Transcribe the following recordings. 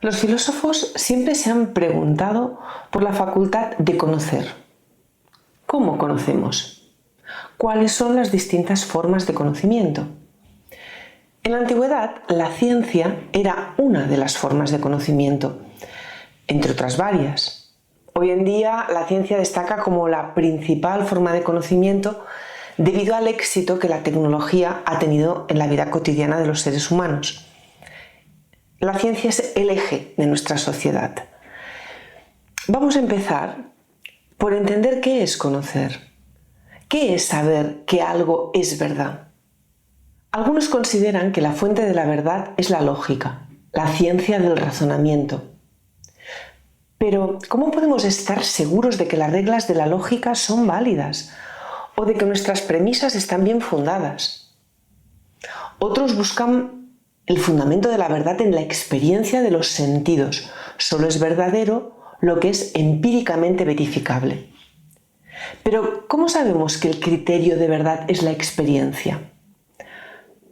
Los filósofos siempre se han preguntado por la facultad de conocer. ¿Cómo conocemos? ¿Cuáles son las distintas formas de conocimiento? En la antigüedad, la ciencia era una de las formas de conocimiento, entre otras varias. Hoy en día, la ciencia destaca como la principal forma de conocimiento debido al éxito que la tecnología ha tenido en la vida cotidiana de los seres humanos. La ciencia es el eje de nuestra sociedad. Vamos a empezar por entender qué es conocer. ¿Qué es saber que algo es verdad? Algunos consideran que la fuente de la verdad es la lógica, la ciencia del razonamiento. Pero, ¿cómo podemos estar seguros de que las reglas de la lógica son válidas o de que nuestras premisas están bien fundadas? Otros buscan el fundamento de la verdad en la experiencia de los sentidos. Solo es verdadero lo que es empíricamente verificable. Pero, ¿cómo sabemos que el criterio de verdad es la experiencia?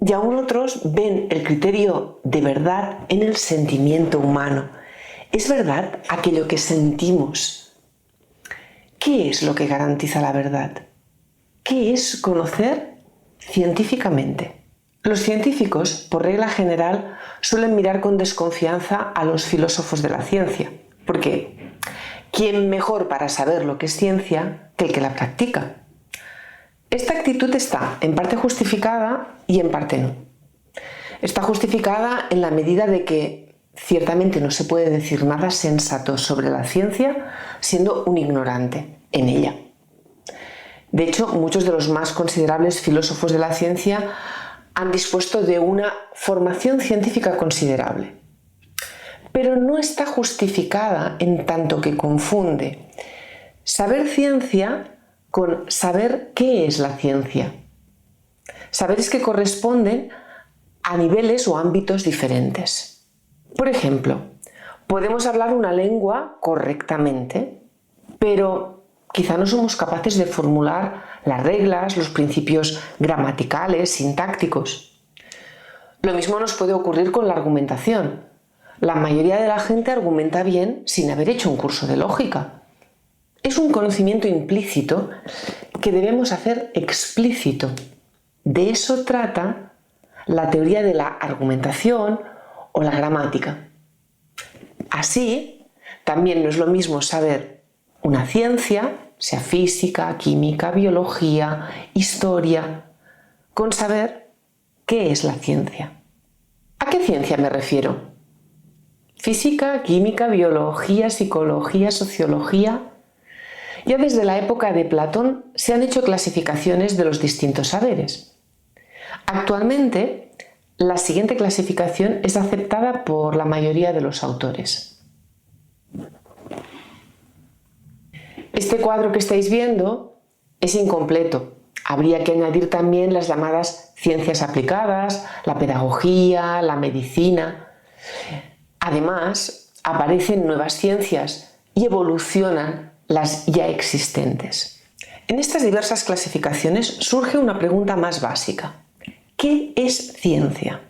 Y aún otros ven el criterio de verdad en el sentimiento humano. ¿Es verdad aquello que sentimos? ¿Qué es lo que garantiza la verdad? ¿Qué es conocer científicamente? Los científicos, por regla general, suelen mirar con desconfianza a los filósofos de la ciencia, porque ¿quién mejor para saber lo que es ciencia que el que la practica? Esta actitud está en parte justificada y en parte no. Está justificada en la medida de que ciertamente no se puede decir nada sensato sobre la ciencia siendo un ignorante en ella. De hecho, muchos de los más considerables filósofos de la ciencia han dispuesto de una formación científica considerable. Pero no está justificada en tanto que confunde saber ciencia con saber qué es la ciencia. Saberes que corresponden a niveles o ámbitos diferentes. Por ejemplo, podemos hablar una lengua correctamente, pero quizá no somos capaces de formular las reglas, los principios gramaticales, sintácticos. Lo mismo nos puede ocurrir con la argumentación. La mayoría de la gente argumenta bien sin haber hecho un curso de lógica. Es un conocimiento implícito que debemos hacer explícito. De eso trata la teoría de la argumentación o la gramática. Así, también no es lo mismo saber una ciencia, sea física, química, biología, historia, con saber qué es la ciencia. ¿A qué ciencia me refiero? Física, química, biología, psicología, sociología. Ya desde la época de Platón se han hecho clasificaciones de los distintos saberes. Actualmente, la siguiente clasificación es aceptada por la mayoría de los autores. Este cuadro que estáis viendo es incompleto. Habría que añadir también las llamadas ciencias aplicadas, la pedagogía, la medicina. Además, aparecen nuevas ciencias y evolucionan las ya existentes. En estas diversas clasificaciones surge una pregunta más básica. ¿Qué es ciencia?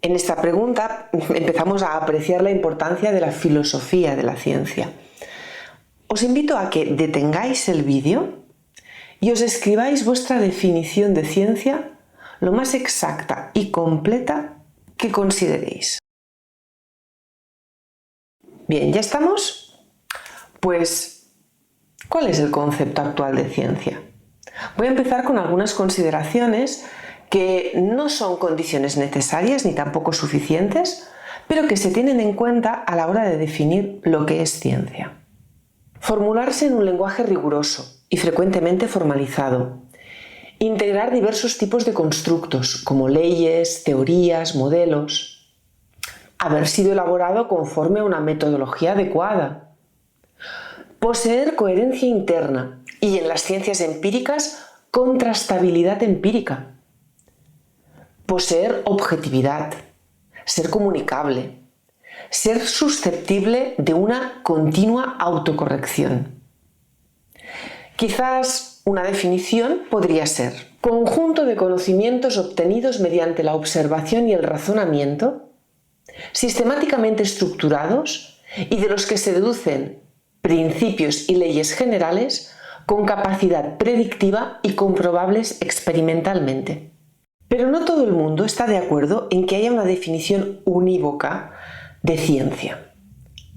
En esta pregunta empezamos a apreciar la importancia de la filosofía de la ciencia. Os invito a que detengáis el vídeo y os escribáis vuestra definición de ciencia lo más exacta y completa que consideréis. Bien, ¿ya estamos? Pues, ¿cuál es el concepto actual de ciencia? Voy a empezar con algunas consideraciones que no son condiciones necesarias ni tampoco suficientes, pero que se tienen en cuenta a la hora de definir lo que es ciencia. Formularse en un lenguaje riguroso y frecuentemente formalizado. Integrar diversos tipos de constructos, como leyes, teorías, modelos. Haber sido elaborado conforme a una metodología adecuada. Poseer coherencia interna y, en las ciencias empíricas, contrastabilidad empírica. Poseer objetividad. Ser comunicable. Ser susceptible de una continua autocorrección. Quizás una definición podría ser: conjunto de conocimientos obtenidos mediante la observación y el razonamiento, sistemáticamente estructurados y de los que se deducen principios y leyes generales con capacidad predictiva y comprobables experimentalmente. Pero no todo el mundo está de acuerdo en que haya una definición unívoca de ciencia.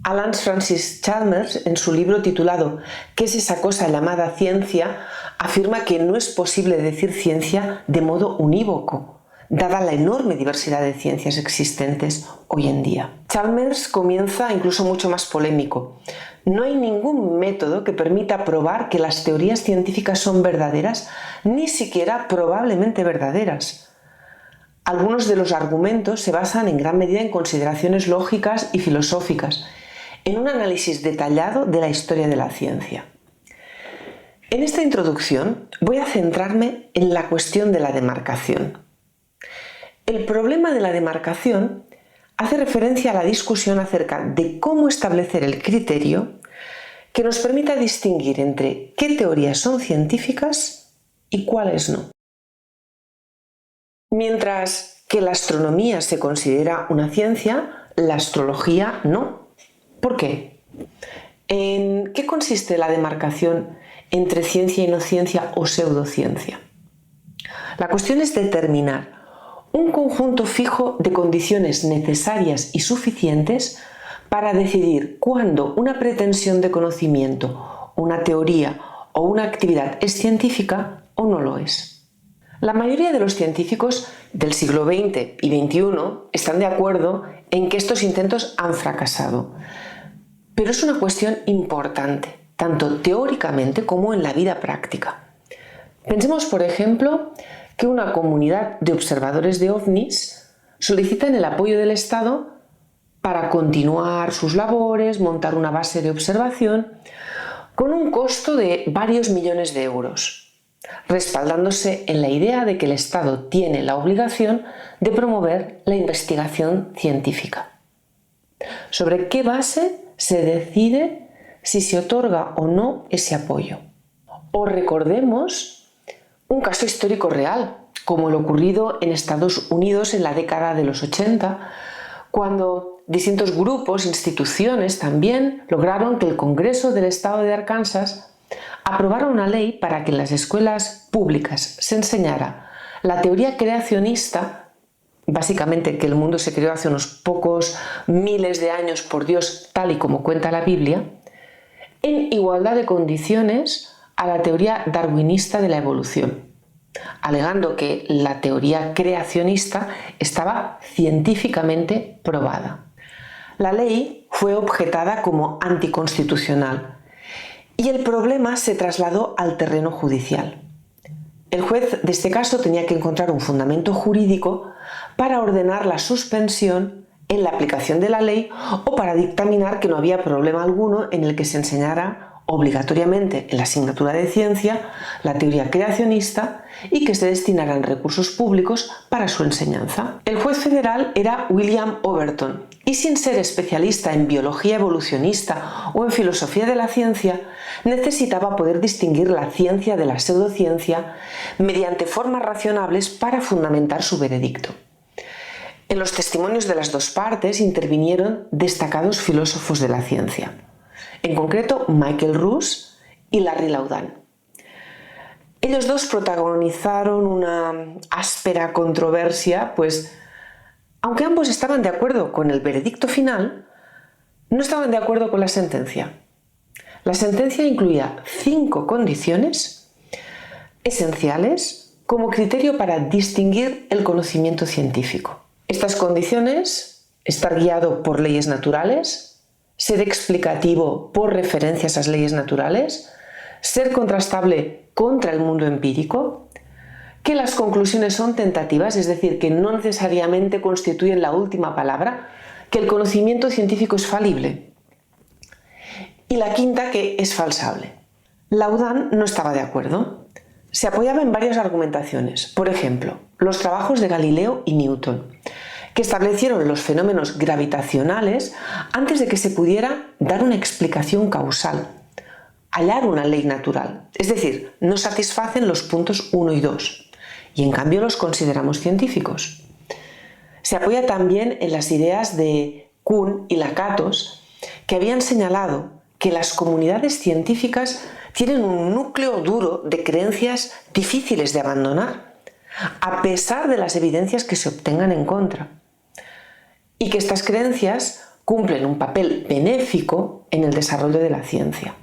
Alan Francis Chalmers, en su libro titulado ¿Qué es esa cosa llamada ciencia?, afirma que no es posible decir ciencia de modo unívoco, dada la enorme diversidad de ciencias existentes hoy en día. Chalmers comienza incluso mucho más polémico. No hay ningún método que permita probar que las teorías científicas son verdaderas, ni siquiera probablemente verdaderas. Algunos de los argumentos se basan en gran medida en consideraciones lógicas y filosóficas, en un análisis detallado de la historia de la ciencia. En esta introducción voy a centrarme en la cuestión de la demarcación. El problema de la demarcación hace referencia a la discusión acerca de cómo establecer el criterio que nos permita distinguir entre qué teorías son científicas y cuáles no. Mientras que la astronomía se considera una ciencia, la astrología no. ¿Por qué? ¿En qué consiste la demarcación entre ciencia y no ciencia o pseudociencia? La cuestión es determinar un conjunto fijo de condiciones necesarias y suficientes para decidir cuándo una pretensión de conocimiento, una teoría o una actividad es científica o no lo es. La mayoría de los científicos del siglo XX y XXI están de acuerdo en que estos intentos han fracasado, pero es una cuestión importante, tanto teóricamente como en la vida práctica. Pensemos, por ejemplo, que una comunidad de observadores de ovnis solicitan el apoyo del Estado para continuar sus labores, montar una base de observación, con un costo de varios millones de euros, respaldándose en la idea de que el Estado tiene la obligación de promover la investigación científica. ¿Sobre qué base se decide si se otorga o no ese apoyo? O recordemos un caso histórico real, como lo ocurrido en Estados Unidos en la década de los 80, cuando distintos grupos, instituciones también, lograron que el Congreso del Estado de Arkansas aprobara una ley para que en las escuelas públicas se enseñara la teoría creacionista, básicamente que el mundo se creó hace unos pocos miles de años por Dios, tal y como cuenta la Biblia, en igualdad de condiciones a la teoría darwinista de la evolución, alegando que la teoría creacionista estaba científicamente probada. La ley fue objetada como anticonstitucional y el problema se trasladó al terreno judicial. El juez de este caso tenía que encontrar un fundamento jurídico para ordenar la suspensión en la aplicación de la ley o para dictaminar que no había problema alguno en el que se enseñara obligatoriamente en la asignatura de ciencia la teoría creacionista y que se destinaran recursos públicos para su enseñanza. El juez federal era William Overton y, sin ser especialista en biología evolucionista o en filosofía de la ciencia, necesitaba poder distinguir la ciencia de la pseudociencia mediante formas razonables para fundamentar su veredicto. En los testimonios de las dos partes intervinieron destacados filósofos de la ciencia, en concreto Michael Ruse y Larry Laudan. Ellos dos protagonizaron una áspera controversia, pues aunque ambos estaban de acuerdo con el veredicto final, no estaban de acuerdo con la sentencia. La sentencia incluía 5 condiciones esenciales como criterio para distinguir el conocimiento científico. Estas condiciones: estar guiado por leyes naturales, ser explicativo por referencia a esas leyes naturales, ser contrastable contra el mundo empírico, que las conclusiones son tentativas, es decir, que no necesariamente constituyen la última palabra, que el conocimiento científico es falible, y la quinta, que es falsable. Laudan no estaba de acuerdo. Se apoyaba en varias argumentaciones, por ejemplo, los trabajos de Galileo y Newton, que establecieron los fenómenos gravitacionales antes de que se pudiera dar una explicación causal, hallar una ley natural, es decir, no satisfacen los puntos 1 y 2, y en cambio los consideramos científicos. Se apoya también en las ideas de Kuhn y Lakatos, que habían señalado que las comunidades científicas tienen un núcleo duro de creencias difíciles de abandonar, a pesar de las evidencias que se obtengan en contra, y que estas creencias cumplen un papel benéfico en el desarrollo de la ciencia.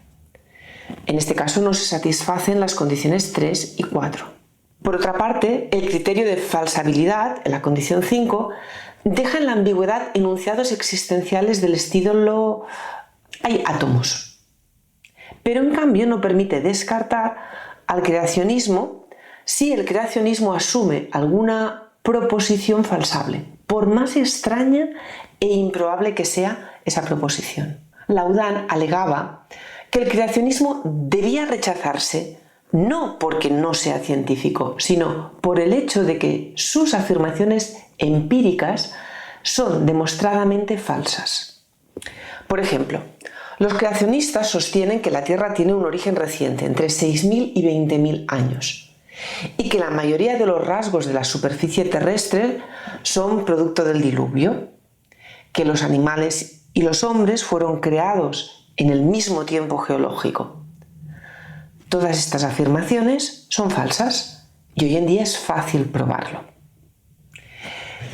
En este caso no se satisfacen las condiciones 3 y 4. Por otra parte, el criterio de falsabilidad, en la condición 5, deja en la ambigüedad enunciados existenciales del estilo «hay átomos». Pero en cambio no permite descartar al creacionismo si el creacionismo asume alguna proposición falsable, por más extraña e improbable que sea esa proposición. Laudán alegaba que el creacionismo debía rechazarse no porque no sea científico, sino por el hecho de que sus afirmaciones empíricas son demostradamente falsas. Por ejemplo, los creacionistas sostienen que la Tierra tiene un origen reciente, entre 6.000 y 20.000 años, y que la mayoría de los rasgos de la superficie terrestre son producto del diluvio, que los animales y los hombres fueron creados en el mismo tiempo geológico. Todas estas afirmaciones son falsas y hoy en día es fácil probarlo.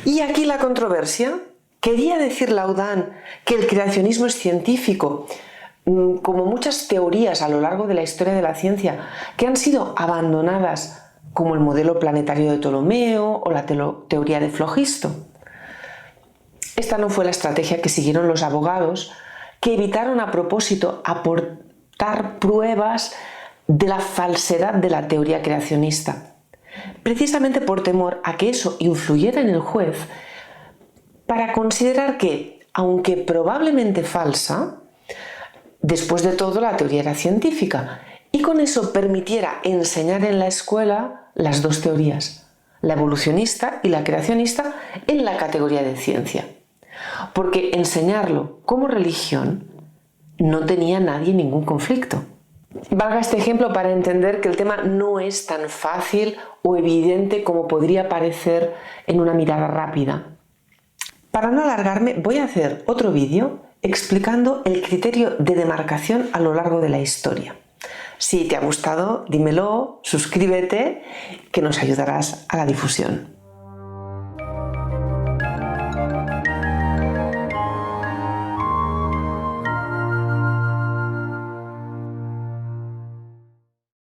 Y aquí la controversia. ¿Quería decir Laudán que el creacionismo es científico, como muchas teorías a lo largo de la historia de la ciencia que han sido abandonadas, como el modelo planetario de Ptolomeo o la teoría de Flogisto? Esta no fue la estrategia que siguieron los abogados, que evitaron a propósito aportar pruebas de la falsedad de la teoría creacionista, precisamente por temor a que eso influyera en el juez, para considerar que, aunque probablemente falsa, después de todo la teoría era científica, y con eso permitiera enseñar en la escuela las dos teorías, la evolucionista y la creacionista, en la categoría de ciencia. Porque enseñarlo como religión no tenía nadie ningún conflicto. Valga este ejemplo para entender que el tema no es tan fácil o evidente como podría parecer en una mirada rápida. Para no alargarme, voy a hacer otro vídeo explicando el criterio de demarcación a lo largo de la historia. Si te ha gustado, dímelo, suscríbete, que nos ayudarás a la difusión.